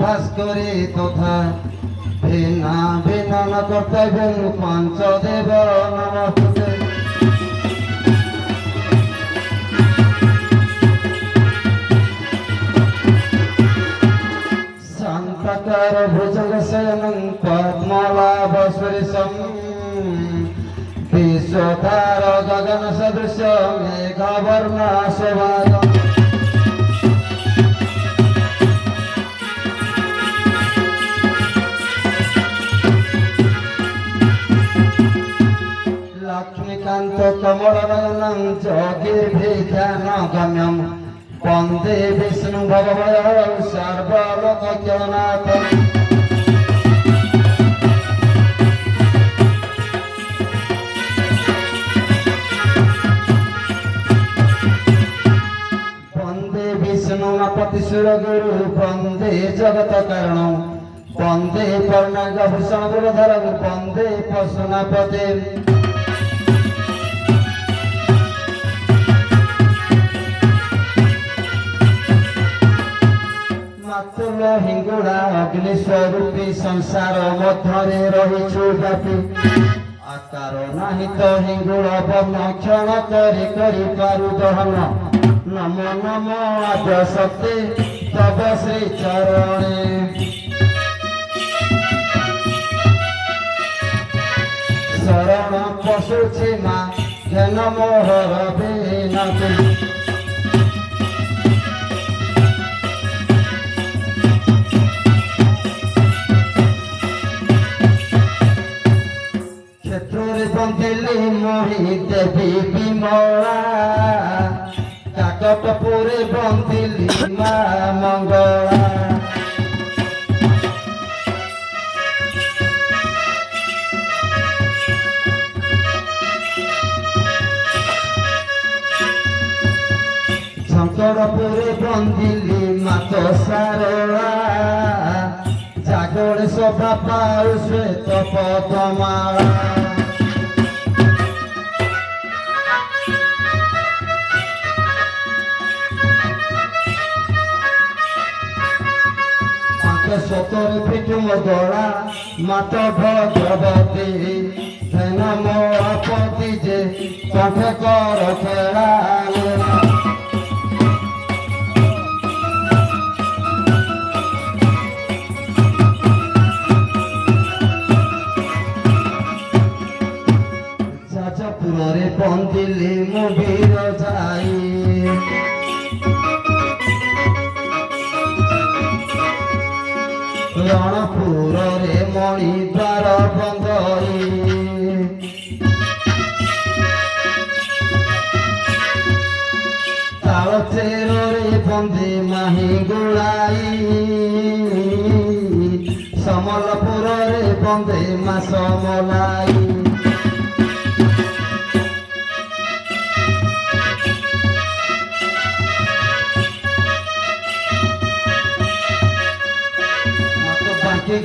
ভাস্করে তথা ভিন্না ভিন্ন কর্তব্য পঞ্চদেব নমস্তে। শান্তাকার ভুজঙ্গ শয়নং পদ্মলাভ সুরেশম বিশ্বধার গগন সদৃশ মেঘবর্ণ শোভায়ম। লক্ষ্মীকান্ত কমলনয়নং যোগীর্ভিধ্যানগম্যং বন্দে বিষ্ণু ভবভয়ং সর্বলোকৈকনাথং। বন্দে বিষ্ণুমপতি সুরগুরু বন্দে জগত কারণং বন্দে পর্ণাঙ্গভূষণ গুণধরং বন্দে পশুনাপতে। মাতুল হিঙ্গুড়া অগ্নি স্বরূপী সংসার মধ্যে রহিছু ব্যাপী আকার নাহি তো হিঙ্গুড় বর্ণ ক্ষণ করে করিপারু দহন। নম নম আদ্য শক্তি তব শ্রী চরণে। শরণ পশুছি মা জ্ঞান মোহর বিনতি। ক্ষেত্রে বন্দিলি মহি দেবী বিমলা কাকটপুরে বন্দিলি মা মঙ্গলা। শঙ্করপুরে বন্দিলি মাত সারলা জাগরে শোভা পাউ শ্বেত পদ্মমালা। সতরে পিঠুম দোড়া মাত ভগবতী ধন মোপতি যে কণ্ঠে কর খেলা। যাজপুরে বন্দিলি মুভির যাই রଣପୁରରେ ମଣିଦ୍ୱାର ବନ୍ଦରୀ ତାଳଚେରରେ ବନ୍ଦେ ମାହି ଗୁଳାଇ ସମଲପୁରରେ ବନ୍ଦେ ମାସ ମଲାଇ।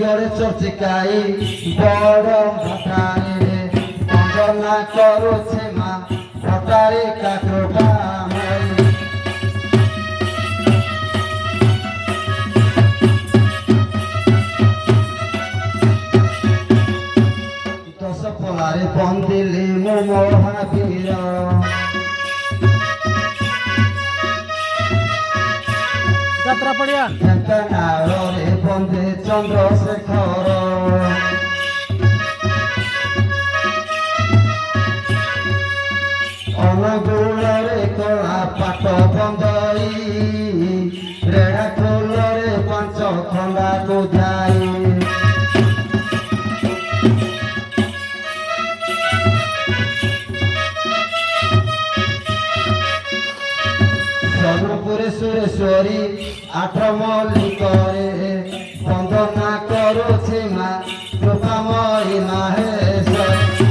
গড়ে চর্চিকাই বড় ভাটারে বন্দনা করছে মা ভটারে কাকরবা। দশ পলারে বন্দিলি মো মহাবীর যাত্রা পড়িয়া ঢেঙ্কানাଳରେ বন্দে চন্দ্রশেখর ଗୁଳରେ କଳା ପାଟ ବନ୍ଧଇ ରେଢା ଖୋଲରେ ପାଞ୍ଚ ଖଣ୍ଡା ବୁଝାଇ ସବୁପୁରେ ସୁରେଶ୍ୱରୀ ଆଠ ମଲ୍ଲିକରେ ବନ୍ଦନା କରୁଛି ମା କୃପାମୟୀ ମାହେଶ୍ୱରୀ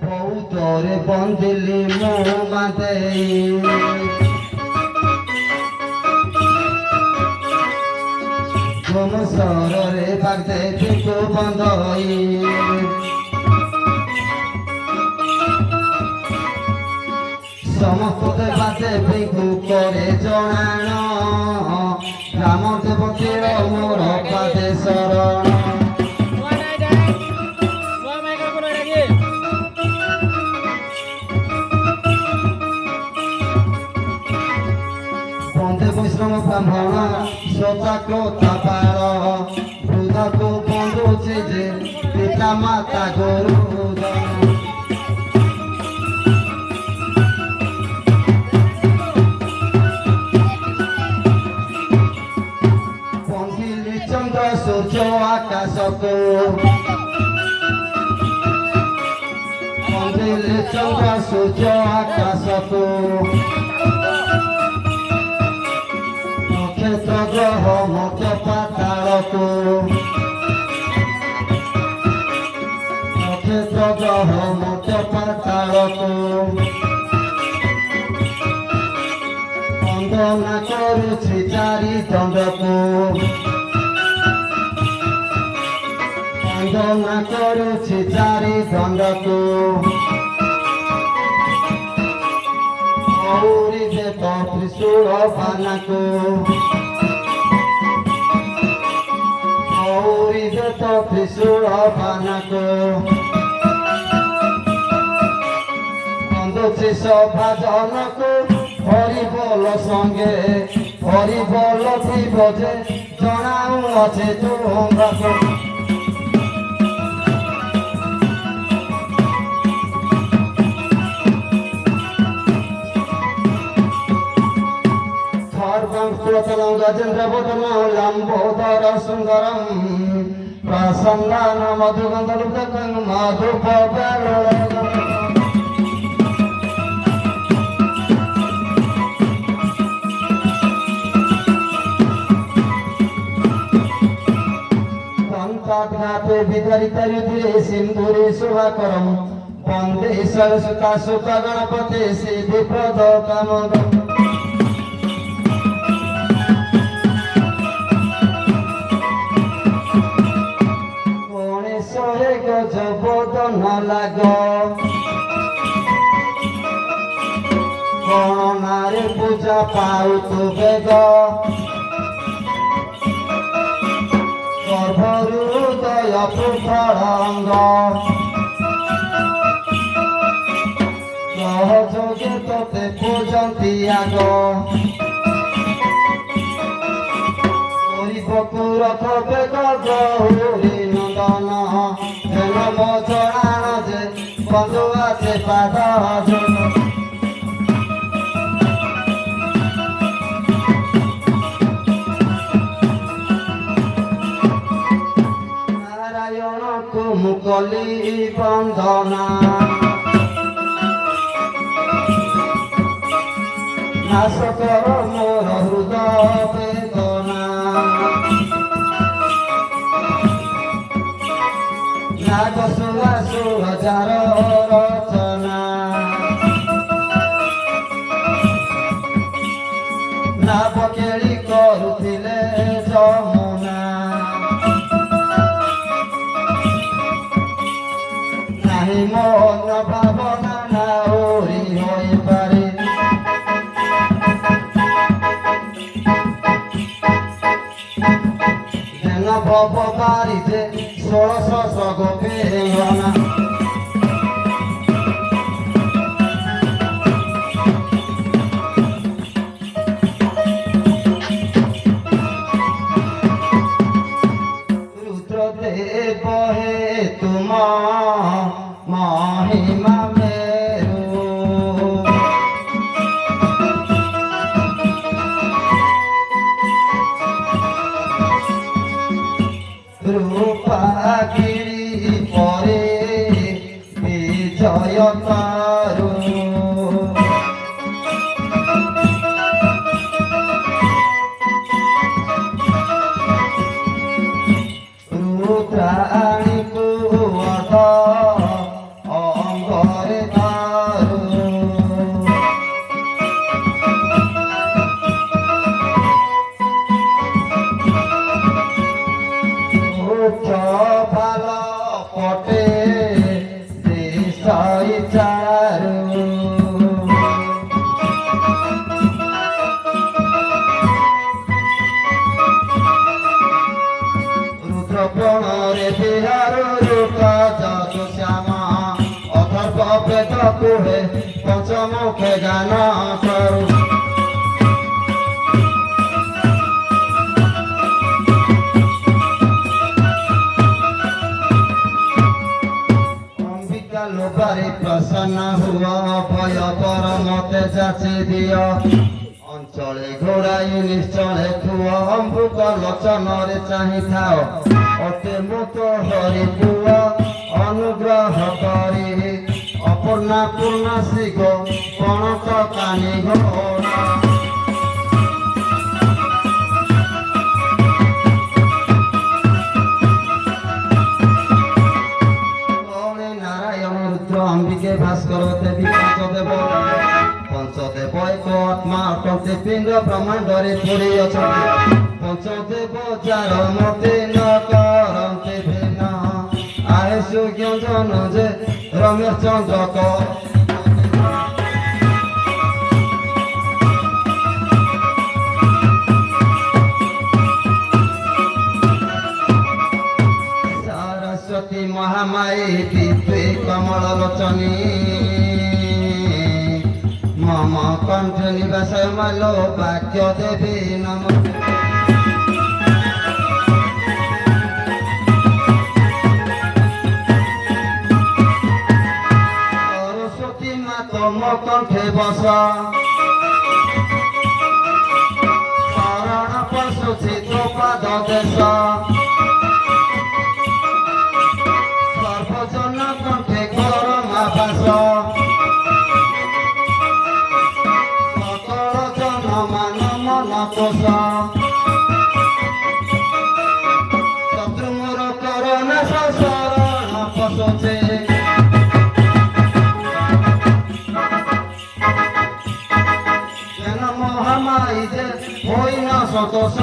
ବହୁତରେ ବନ୍ଦିଲି ମୁଁ ବାନ୍ଧେଇ ସରରେ ବାଗଦେବୀକୁ ବନ୍ଧଇ ସମସ୍ତ ଦେବାଦେବୀଙ୍କୁ କରେ ଜଣାଣ ରାମ ଦେବତୀର ମୋର ପାଦେ ଶରଣ ବନ୍ଦେ ବୈଷ୍ଣବ ବ୍ରାହ୍ମଣ ସଚାକ୍ରୋତା ପାଳ ବୃଦ୍ଧକୁ ବନ୍ଧୁଛି ଯେ ପିତା ମାତା ଗୁରୁଜନ ବନ୍ଦିଲି ଚନ୍ଦ୍ର ସୂର୍ଯ୍ୟ ଆକାଶକୁ ବନ୍ଦିଲି ଚନ୍ଦ୍ର ସୂର୍ଯ୍ୟ ଆକାଶକୁ ନକ୍ଷତ୍ର ଗ୍ରହ ମତ ପାତାଳକୁ ନକ୍ଷତ୍ର ଗ୍ରହ ମତ ପାତାଳକୁ ବନ୍ଦନା କରୁଛି ଚାରି ଦଣ୍ଡକୁ ବନ୍ଦନା କରୁଛି ଚାରି ଦଣ୍ଡକୁ ଗୌରୀ ଦେବ ତ୍ରିଶୂଳ ବାନାକୁ ଗୌରୀ ଦେବ ତ୍ରିଶୂଳ ବାନାକୁ ବନ୍ଦୁଛି ସଭା ଜନକୁ হরিবল সঙ্গে হরিবল থিব যে জনাও আছে তোমাকে সর্বং স্তোত্রং গজেন্দ্র বদন লম্বোদর সুন্দরম প্রসন্নান মধুগন্ধ মধুপ ঘাটে বিতারিতা রুধিরে সিন্ধুরে শোভাকরম বন্দে সরস্বতা সুত গণপতি সিদ্ধিপ্রদ কামদম গণেশরে গজবদন লাগ গণনারে পূজা পাউ তু বেগ গর্ভরুদয় পুফড়ঙ্গ সহযোগে তোতে পূজন্তি আগ বকুরথ বেগ গৌরী নন্দন হেন মজরাণ যে বন্ধু আছে পাদ মুকলি বন্দনা নাশ কর মোর হৃদয় বেদনা নাগ সুরা সুরজার রচনা নাব কেଳି କରୁଥିଲେ ଯମୁନା ନାହିଁ ମନ ଭାବନା ନାଉରି ହୋଇପାରେ ଜ୍ଞାନ ଭବ ବାରିଧେ 1600 ଗୋପୀଙ୍ଗନା গিরি পরে বিজয় তারু রুদ্রাণী কুয়ত অঙ্গরে তারু উচ্চ ভাল পটে দেশাই চারু রুদ্রপণরে বিহার রূপ যত শ্যামা অথর্ব বেদ কুহে পঞ্চমুখে গান করু লোবারে প্রসন্ন হুয়া ভয় পর মতে যাচি দিও অঞ্চলে ঘোড়াই নিশ্চলে থুয় অম্বুক লোচନରେ চাহি থাও অতে মুত হরি পুয় অনুগ্রহ করি অপূর্ণা পূর্ণা শিখ পণত কানি ঘোড়া অম্বিকে ভাস্কর দেবী পঞ্চদেব এক আত্মা অটন্তে পিণ্ড ব্রহ্মাণ্ডরে পড়ি অଛନ୍ତି পঞ্চদেব যার মতে ন করন্তে ভিন্ন আহে সুজ্ঞজন যে রমেশ চন্দ্র কর सरस्वती महामाई दिव्य कमल लोचनी मम कंठ निवास मलो वाक्य देवी नम सरस्वती मा तम कंठे बस शरण पशुछि तो पाद देश সর্বজন কণ্ঠে করমা বাস সকল জন মান মন কোষ শত্রু মোর করোনা শরণ পশোছে যেন মহামারী যে হই না সতোষ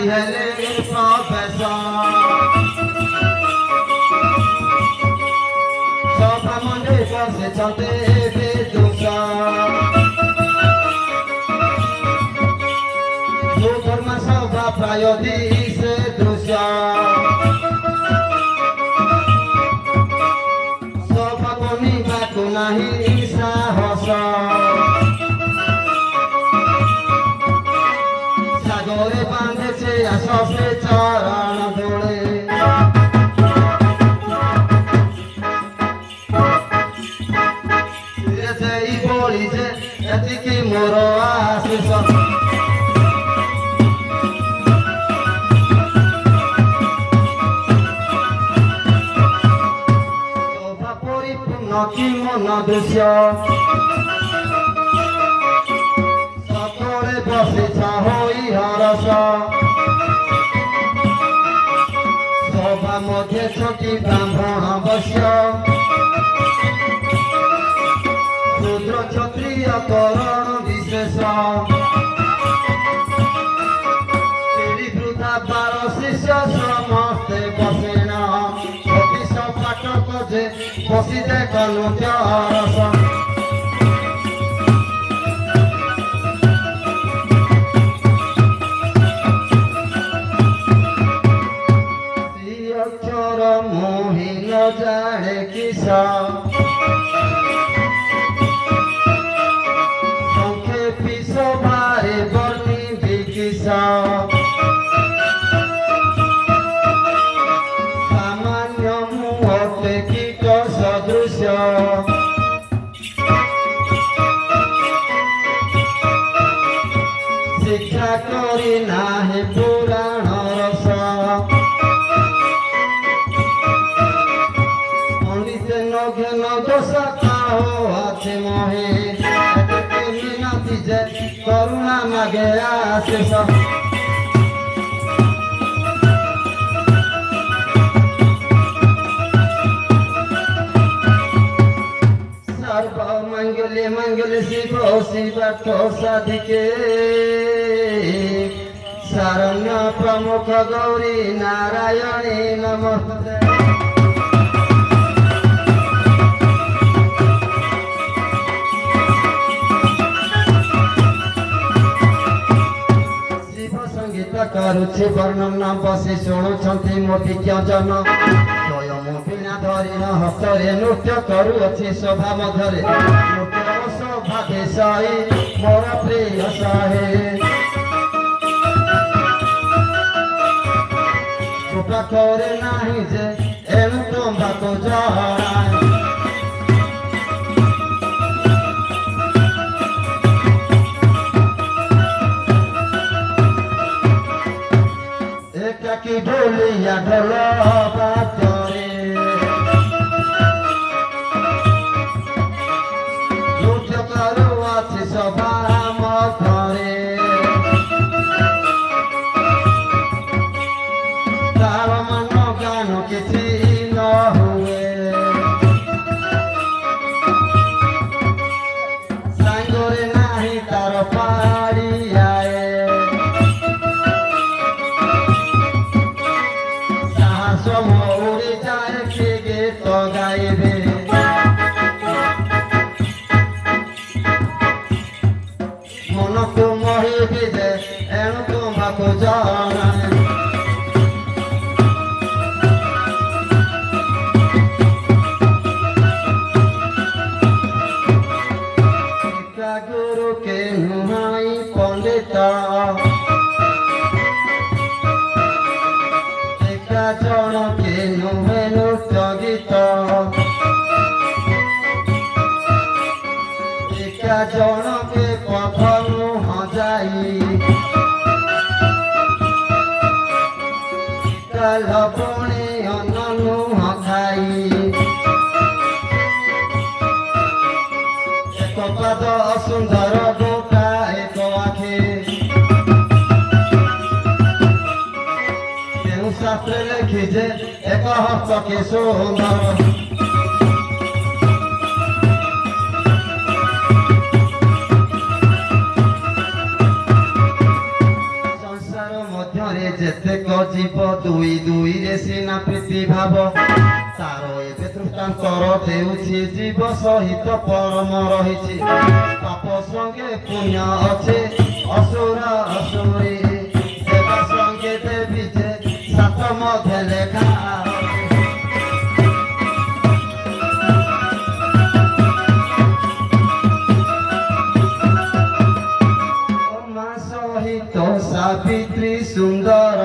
হেলে প্রফেসর সভা মন্ডে বসেছন্তে বিদুষ ধর্ম সভা প্রায় দিশে দৃশ্য সভা কমিବାକୁ ନାହିଁ সাহস সাগরে বাঁধেছে আসে চরণ দোলে সেই বলি যে এতিকি মোর আশিস শোভা পরিপূর্ণ কি মন দৃশ্য সকলে বসিছ হই হরস সভা মধ্যে ছটি ব্রাহ্মণ বস্য শূদ্র ক্ষত্রিয় করণ বিশেষ বৃদ্ধা বার শিষ্য সমস্তে বসেন সতীশ পাঠক যে বসি দেখলু রস অক্ষর মোহিন জানে কিসা সংক্ষেপী সভারে বর্ণি বিকিসা সামান্য মুহূর্তে কীট সদৃশ ମାଗେ ଆଶିଷ ସର୍ବ ମଙ୍ଗଲେ ଶିବ ଶିବାର୍ଥ ସାଧିକେ ଶରଣ୍ୟ ପ୍ରମୁଖ ଗୌରୀ ନାରାୟଣୀ ନମସ୍ତେ କରୁଛି ବର୍ଣ୍ଣନ ବସି ଶୁଣୁଛନ୍ତି ମୋ ବିଜ୍ଞ ଜନ ସ୍ୱୟଂ ବିନା ଧରିଣ ହସ୍ତରେ ନୃତ୍ୟ କରୁଅଛି ଶୋଭା ମଧ୍ୟରେ ନୃତ୍ୟ ଶୋଭା ଦେଶାଇ ମୋର ପ୍ରିୟ ସହେ ପାଖରେ ନାହିଁ ଯେ ଏଣୁ ତମ୍ବାକୁ ଜଣାଏ একাকি ঢোলিয়া ঢোল বাজরে নৃত্য করুয়াছে সভা মধ্যরে তার মান গান কিছু ন হুয়ে সাঙ্গরে নাহি তার পাড়িয়ায় উড়ে যায় সে গীত গাইবে মনକୁ মোহিবে যে এণু তোমাকে জଣାଏ শিক্ষা গুরুকে নুহাই পণ্ডিত জনকে নুহে নৃত্য গীত একা জনকে পথ নুহ যাই লবণে অন্ন নুহ খাই এক পাদ সুন্দর গোটা এক আখে শাস্ত্রে লেখিছে এক হস্তকে সুন্দর সংসার ମଧ୍ୟରେ ଯେତେକ ଜୀବ ଦୁଇ ଦୁଇରେ ସିନା ପ୍ରୀତି ଭାବ ତାର ଏବେ ଦୃଷ୍ଟାନ୍ତର ଦେଉଛି ଜୀବ ସହିତ ପରମ ରହିଛି ପାପ ସଙ୍ଗେ ପୁଣ୍ୟ ଅଛି ଅସୁର ଅସୁରୀ ସେବା ସଙ୍ଗେ ଦେବୀ ଯେ সাত মধ্যে লেখা মা সহিত সাবিত্রী সুন্দর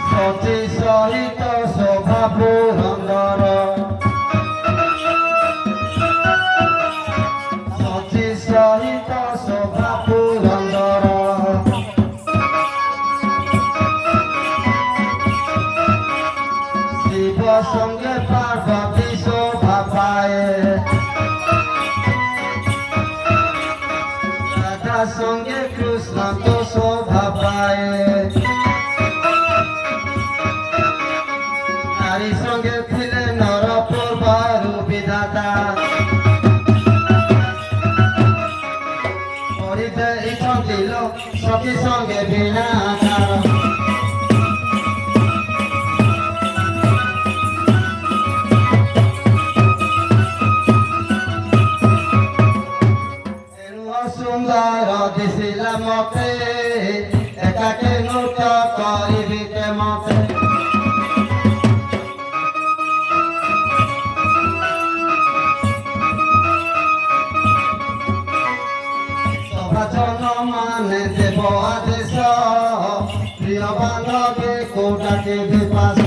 সতী সহিত শোভা পুরন্দর সতী সহিত শোভা পুরন্দর সঙ্গে পার্বতী শোভা পায় রাধা সঙ্গে কৃষ্ণ তো শোভা পায় নারী সঙ্গে ଥିଲେ নর পূর্বরু বিধাতা କରିଦେଇଛନ୍ତି ଲୋ ସଖୀ ସଙ୍ଗେ ବିନାକାର সুন্দর দিশিলা মতে একাকে নৃত্য করিবি কেমতে সভাজন মানে দেব আদেশ প্রিয় বান্ধবে কোটাকে বিপাস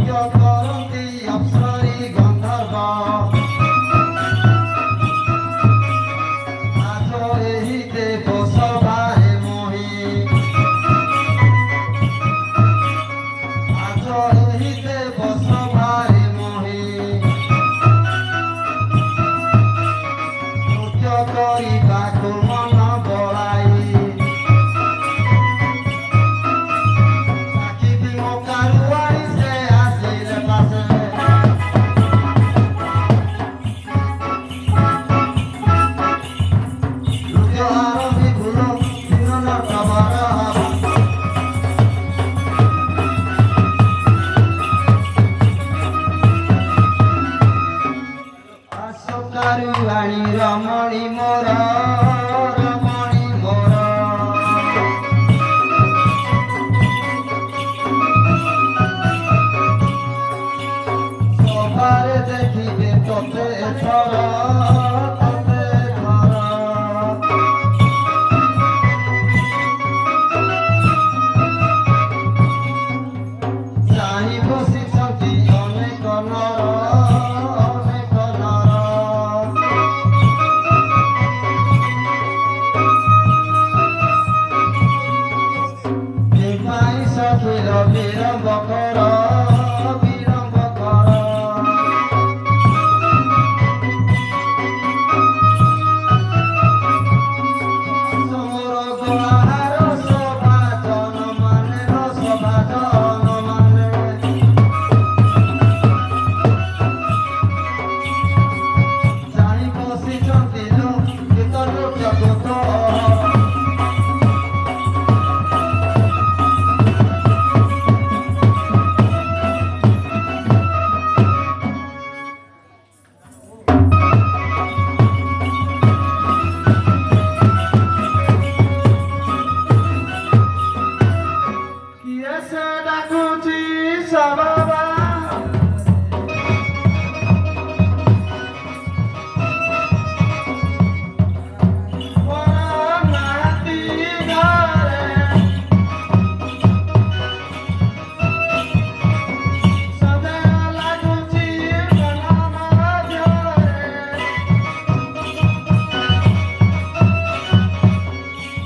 ନୃତ୍ୟ କରନ୍ତି ଅପ୍ସରୀ ଗନ୍ଧର୍ବ ଆଜ ଏହି ଦେବ ସଭାରେ ମୋହି ଆଜ ଏହି ଦେବ ସଭାରେ ମୋହି ନୃତ୍ୟ କରିବାକୁ ମନ ବଳାଇ ଡାକିବି ମୋ କାରୁଆଣି ସେ ଆସିଲେ ପାଶେ ନୃତ୍ୟ ଆରମ୍ଭି ଭୁଲ ଦିନ ନଟବର ହବ ଆସ କାରୁଆଣି ରମଣୀ ମୋର ରମଣୀ ମୋର ସଭାରେ ଦେଖିବେ ତତେ ଏଥର ତତେ ଏଥର ଚାହିଁ ବସିଛନ୍ତି ଅନେକ ନର ଅନେକ ନର ପାଇଁ ସଖିର ବିଳମ୍ବ କର ବିଳମ୍ବ କର ମୋର ଗଳାହାର ସଭାଜନ ମାନେ ସଭାଜନ ମାନେ ଚାହିଁ ବସିଛନ୍ତି ଲୋ ଗୀତ ନୃତ୍ୟ ଗୀତ କିଏ ସେ ଡାକୁଛି ସବାବା ମୋର ନାତି ଘରେ ସଦା ଲାଗୁଛି ମନ ମଧ୍ୟରେ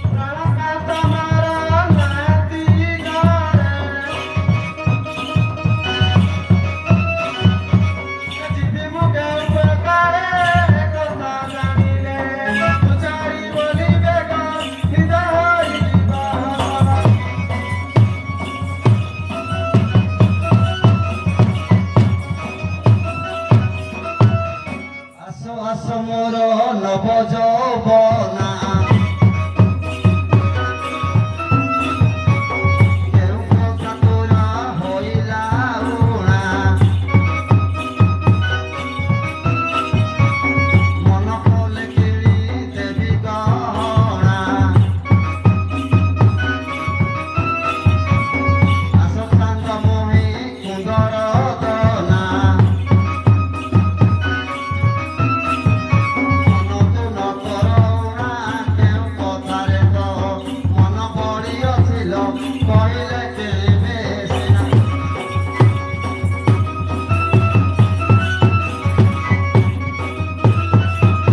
ପ୍ରାଣ ତମର ନାତି ଘରେ ଯିବି ମୁଁ କେଉଁ ପ୍ରକାରେ କଥା ଜାଣିଲେ ତୁଚାରି ବୋଲିବେ ନିଜ ହୋଇଯିବ ଆସ ଆସ ମୋର ନବ ଯୌବନା କେଉଁ ପ୍ରକାର ହୋଇଲା ଊଣା ମନ କଲେ କିଣି ଦେବି ଗହଣା ଆସ ସାଙ୍ଗ ମୋହି କୁନ୍ଦର ଦନା ମନ ତୁ ନ କରଉଣା କେଉଁ କଥାରେ ତ ମନ ପଡ଼ିଅଛିଲ କହିଲେ କିଣିବେ ସିନା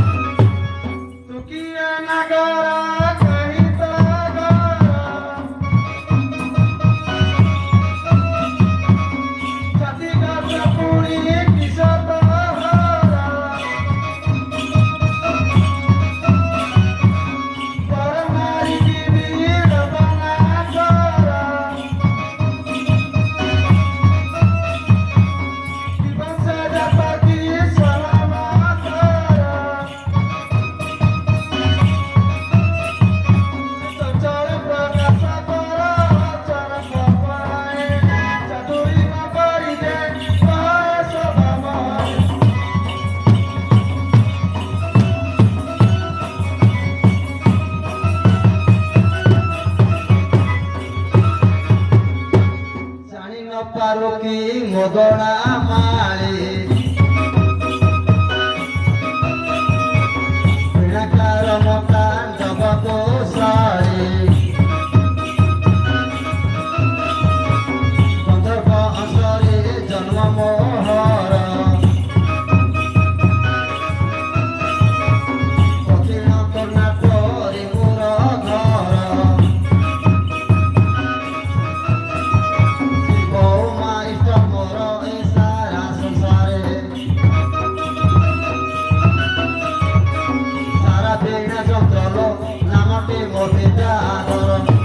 ତୁ କିଏ ନାଗର କାହିଁ ତ ଜାତି ଗଛ ପୁଣି କିସ ତୋର ପର ମାରିକି ରବନା କର ଦିବସ ଜାତକି ସଲାମ କର ଚଞ୍ଚଳ ପ୍ରକାଶ କର ଚର ପରାଏ ଚାତୁରୀ ନ କରିଦେ ବୟସ ବାମରେ ଜାଣି ନ ପାରୁ କି ମୋଦଣା ମାଳି ବୀଣାକାର ମତା ଜଗତ ସାଳି ଗନ୍ଧର୍ବ ଅସରେ ଜନ୍ମ ମୋହର ଦକ୍ଷିଣ କର୍ଣ୍ଣାଟକରେ ମୋର ଘର ଶିବ ମା ଇଷ୍ଟ ମୋର ଏ ସାରା ସଂସାରେ ସାରା ବୀଣା ଯନ୍ତ୍ରର ନାମଟି ମୋତେ ଜାଗର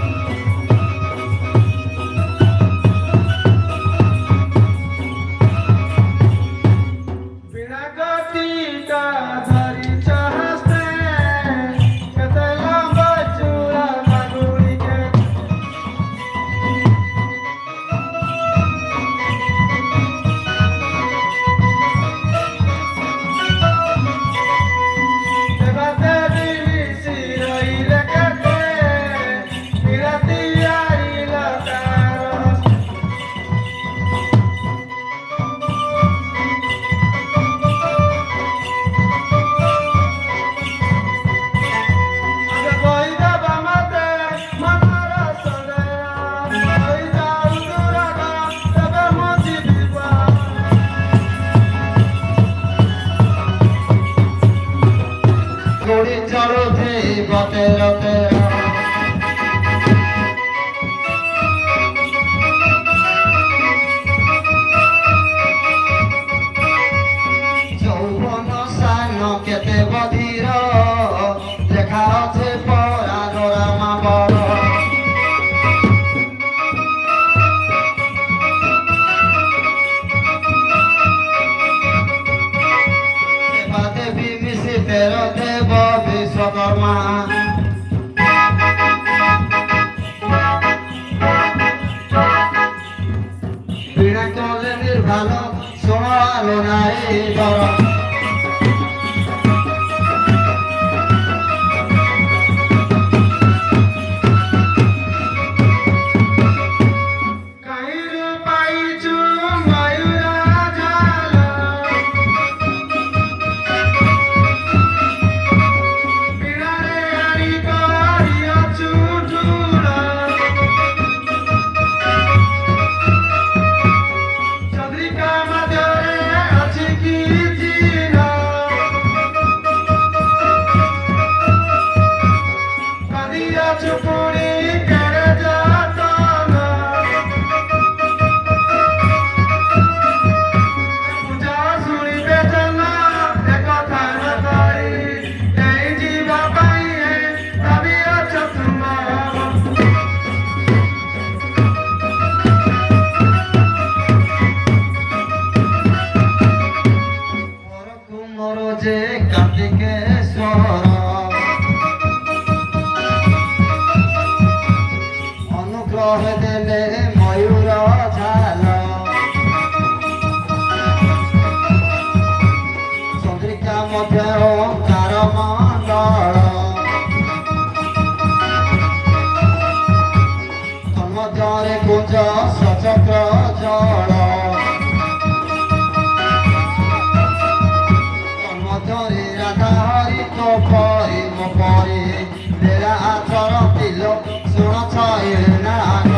गोड़ी चढ़ो थे बतेर तेरा যৌবন সান কেতে বধির লেখা আছে পরা গোরামা বড় দেবা দেবী মিশি তেরো দেব বিশ্বকর্মা বীণা কলে নির্ভাল শোনালো নাই ডর যে কার্তিকেশ্বর অনুগ্রহ দেলে ময়ূর ঝাল চন্দ্রিকা মধ্যে ওঙ্কার মণ্ডল তন্মধ্যে কুঞ্জ সচক্র জল পরি মো পরি তেরা আচর দিল শুণ ছয় নাগ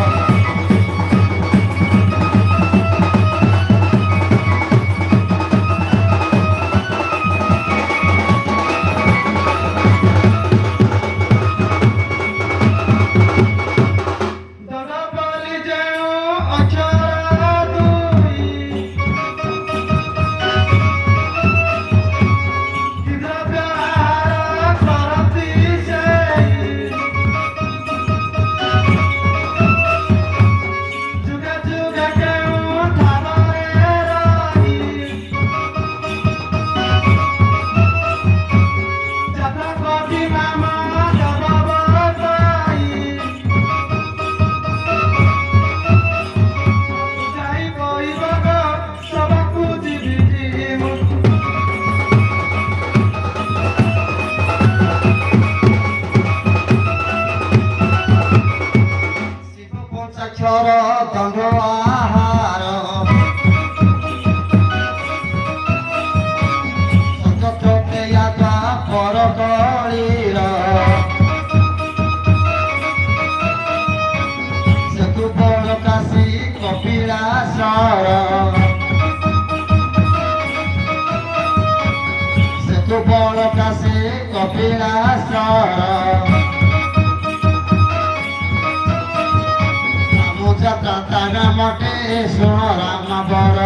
নামতে শুণ রাম বর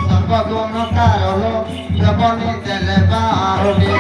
সর্বগুণ তার জবনি দেলে বাহুলি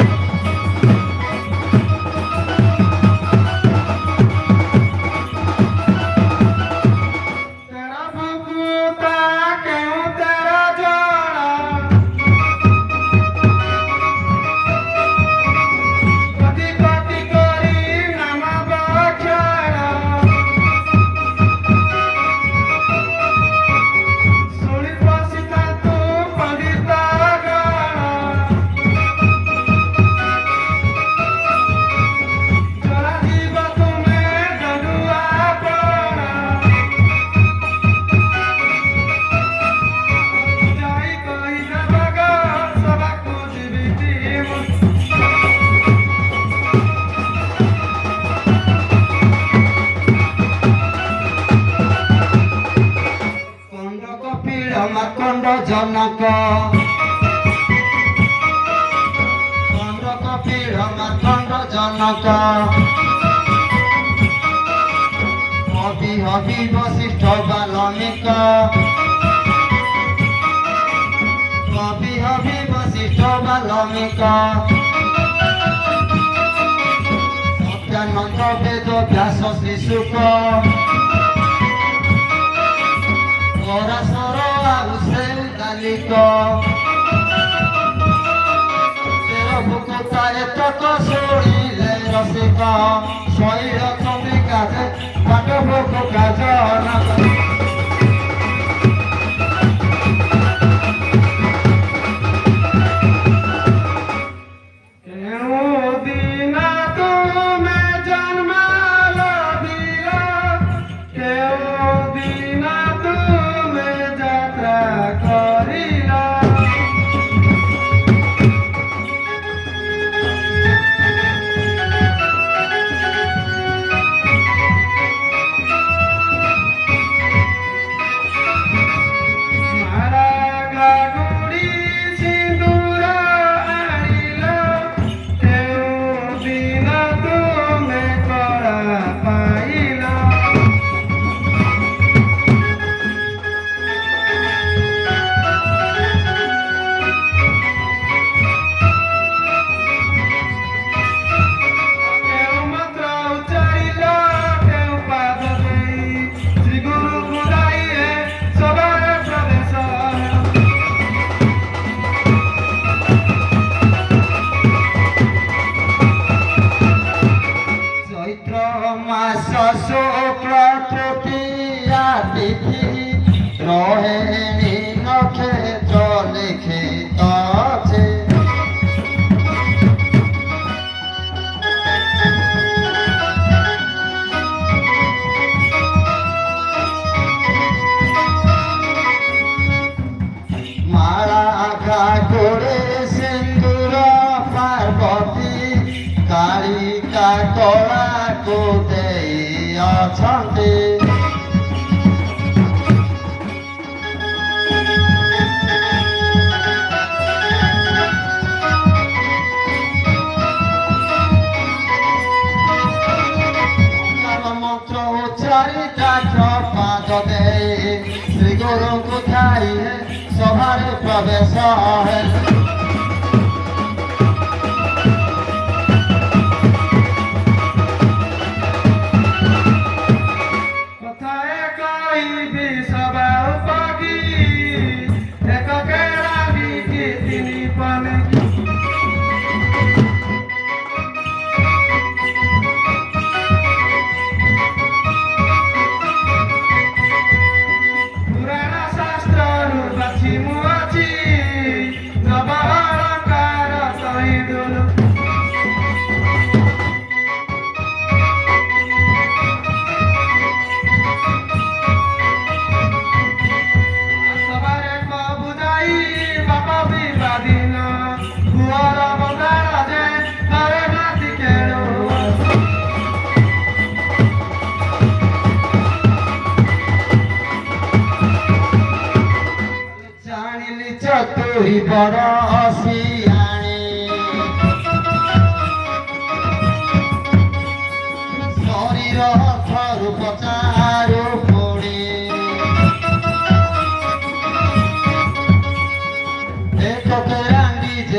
কণ্ড জনক কণ্ড কপিল মার্কণ্ড জনক হবি হবি বশিষ্ঠ বাল্মীক হবি হবি বশিষ্ঠ বাল্মীক সত্যানন্দ বেদ ব্যাস শ্রী শুক পরাশর ଆଉ ସେଉ କାଲିକ ତେର ଭୁକୁତା ଏତକ ଶୁଣିଲେ ରସିକ ଶୈଳ ଚନ୍ଦ୍ରିକା ଯେ ପାଟ ଭୋକ କାଜ মাস শুক্ল তৃতীয়া তিথি রোহিণী নক্ষত্র লিখিত আছে মালা ঘাটে সিন্দুর পার্বতী কালিকা কଳାକୁ ଦେଇ ଅଛନ୍ତି ମନ୍ତ୍ର ଉଚ୍ଚାରି କାଠ ପାଦ ଦେଇ ଶ୍ରୀ ଗୁରୁଙ୍କୁ ଥାଇ ସଭାରେ ପ୍ରବେଶ ହେଲେ चतुरी बड़ सियाणी शरीर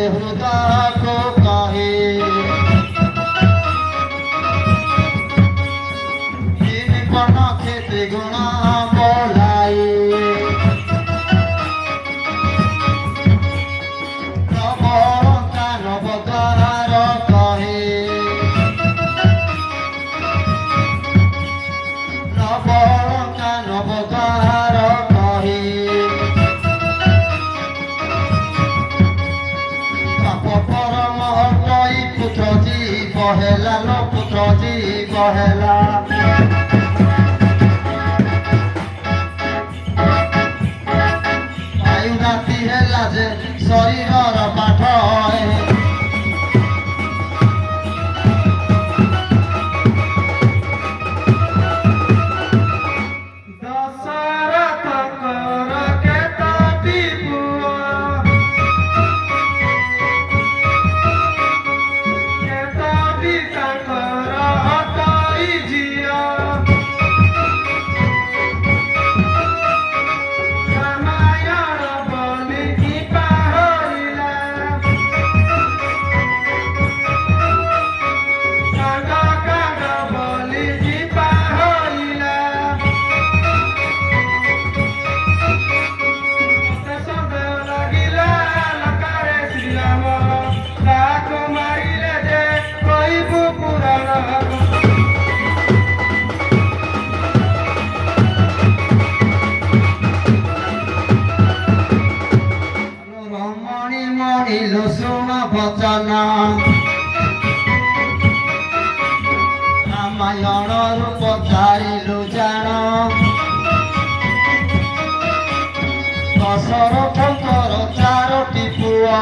हृदय को कहे इन कण क्षेत्र गुण बोलाई प्रबल कानवद्वार कहे प्रबल कानवद्वार कहे परम हटई पुत्र जीव हेला लो पुत्र जीव हेला आयु राति हेला जे शरीरर पाठ ଦଶରଥଙ୍କର କେତୋଟି ପୁଅ କେତୋଟି ତାଙ୍କର ଅଟଇ ଝିଅ ରାମାୟଣ ବୋଲିକି ପାହରିଲା କାଣ୍ଡ କାଣ୍ଡ ବୋଲିକି ପାହରିଲା ସନ୍ଦେହ ଲାଗିଲା ଲଙ୍କାରେ ଶ୍ରୀରାମ ତାକୁ ମାରିଲେ ଯେ କହିବୁ ପୁରାଣ ରମଣୀ ମଣିଲୁ ଶୁଣ ବଚନ ରାମାୟଣରୁ ପଚାରିଲୁ ଜାଣ ଦଶରଥଙ୍କର ଚାରୋଟି ପୁଅ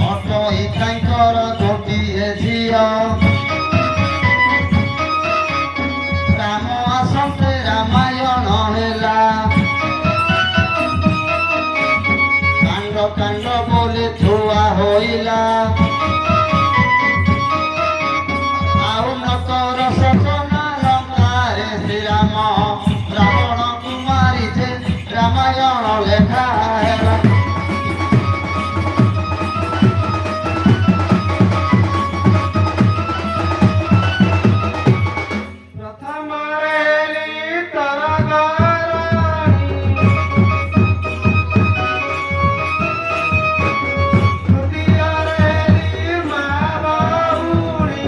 ଅଟଇ ତାଙ୍କର ଗୋଟିଏ ଝିଅ ରାମ ଆସନ୍ତେ ରାମାୟଣ ହେଲା କାଣ୍ଡ କାଣ୍ଡ ବୋଲି ଛୁଆ ହୋଇଲା ଆଉ ନକର ସଚନା ଲଙ୍କାରେ ଶ୍ରୀରାମ ରାବଣକୁ ମାରି ଯେ ରାମାୟଣ ଲେଖା ହେଲା ପ୍ରଥମରେ ହେଲି ତର ଗରଣୀ ଦ୍ୱିତୀୟରେ ହେଲି ମା ବାଉଣୀ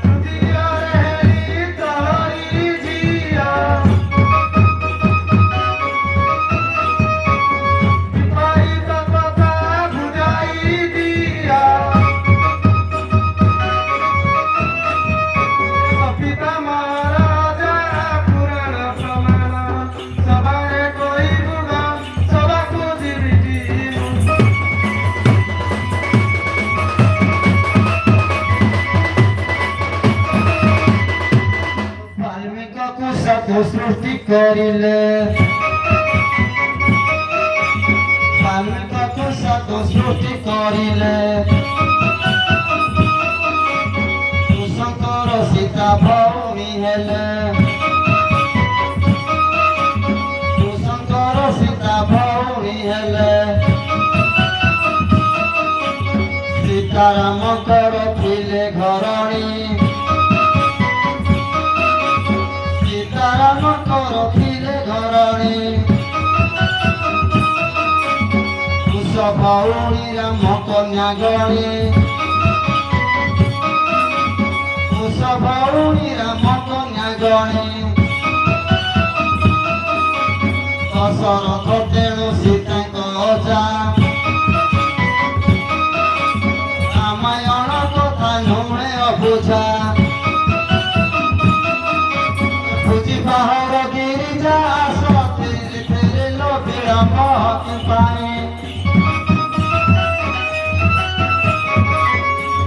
ତୃତୀୟରେ ହେଲି ତୋରି ଝିଅ ବିପରୀତ କଥା ବୁଝାଇ ଦିଅ ପିତା ମହାରାଜା ପୁରାଣ ପ୍ରମାଣ ସଭାରେ କହିବୁ ନା ସଭାକୁ ଯିବି ବାଲ୍ମୀକି କୁଶକୁ ସୃଷ୍ଟି କରିଲେ ବାଲ୍ମୀକି କୁଶକୁ ସୃଷ୍ଟି କରିଲେ କୁଶଙ୍କର ସୀତା ଭଉଣୀ ହେଲେ କୁଶଙ୍କର ସୀତା ଭଉଣୀ ହେଲେ ସୀତାରାମଙ୍କର ଥିଲେ ଘରଣୀ ସୀତାରାମଙ୍କର ଥିଲେ ଘରଣୀ କୁଶ ଭଉଣୀ ରାମ କନ୍ୟା ଗଣୀ କୁଶ ଭଉଣୀ ରାମ କନ୍ୟା ଗଣୀ ଦଶରଥ ତେଣୁ ସୀତାଙ୍କ ଅଜା ରାମାୟଣ କଥା ନୁହେଁ ଅବୁଝା ବୁଝି ବାହାର ଗିରିଜା ସତୀରେ ଫେରିଲ ବିଳମ୍ବ ପାଇଁ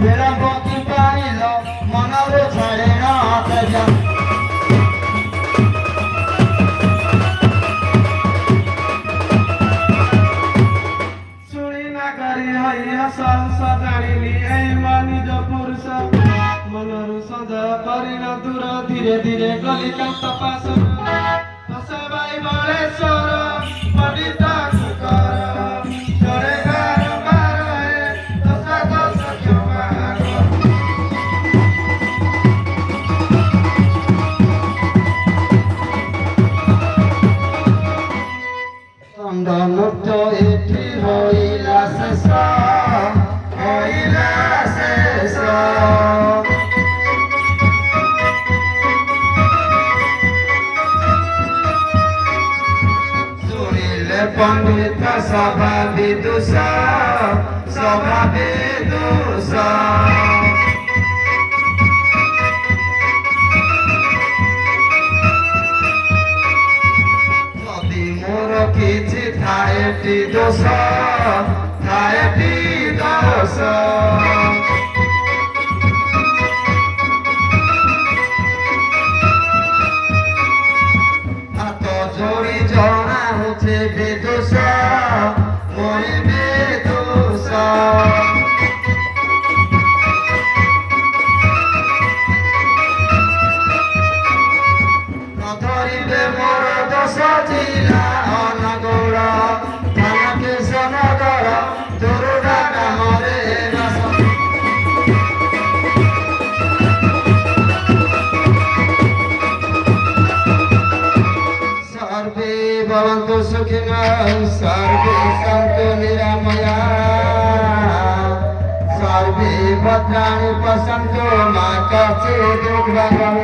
ବିଳମ୍ବ ପାଇଲ ମନରେ ଛାଡ଼େ ନ ତେଜ ଶୁଣି ନାଗରୀ ହଇ ହସ ହସ ଜାଣିଲି ଏଇ ମୋ ନିଜ ପୁରୁଷ ମନରୁ ସନ୍ଦେହ କରିନ ଦୂର ଧୀରେ ଧୀରେ ଗଲି କାନ୍ତ ପାଶ ସବାଇ ବଳେଶ୍ୱର ପଣ୍ଡିତ କୁକର ଜଣେ ବାରମ୍ବାରରେ ଦଶ ଦଶ କ୍ଷମାର ଦଣ୍ଡମୁକ୍ତ ଏଠି ହୋଇଲା ଶେଷ ହୋଇଲା ଶେଷ ଶୁଣିଲେ ପଣ୍ଡିତ ସଭା ବିଦୁଷ ସଭା ବିଦୁଷ ଯଦି ମୋର କିଛି ଥାଏଟି ଦୋଷ ଥାଏଟି ଦୋଷ ହାତ ଯୋଡ଼ି ଜଣାଉଛି ବିଦୁଷ ମୋରି ବିଦୁଷ ଧରିବେ ମୋର ଦୋଷ ଜିଲ୍ଲା ଅନଗୁଳ ଥାନା କିଶନଗର ଦୁରୁଡ଼ା ଗ୍ରାମରେ ବାସ ସର୍ବେ ଭବନ୍ତୁ ସୁଖିନଃ ସର୍ବେ ସନ୍ତୁ ନିରାମୟା ସର୍ବେ ଭଦ୍ରାଣି ପଶ୍ୟନ୍ତୁ ମା କଶ୍ଚିଦ୍ ଦୁର୍ଭଗମ୍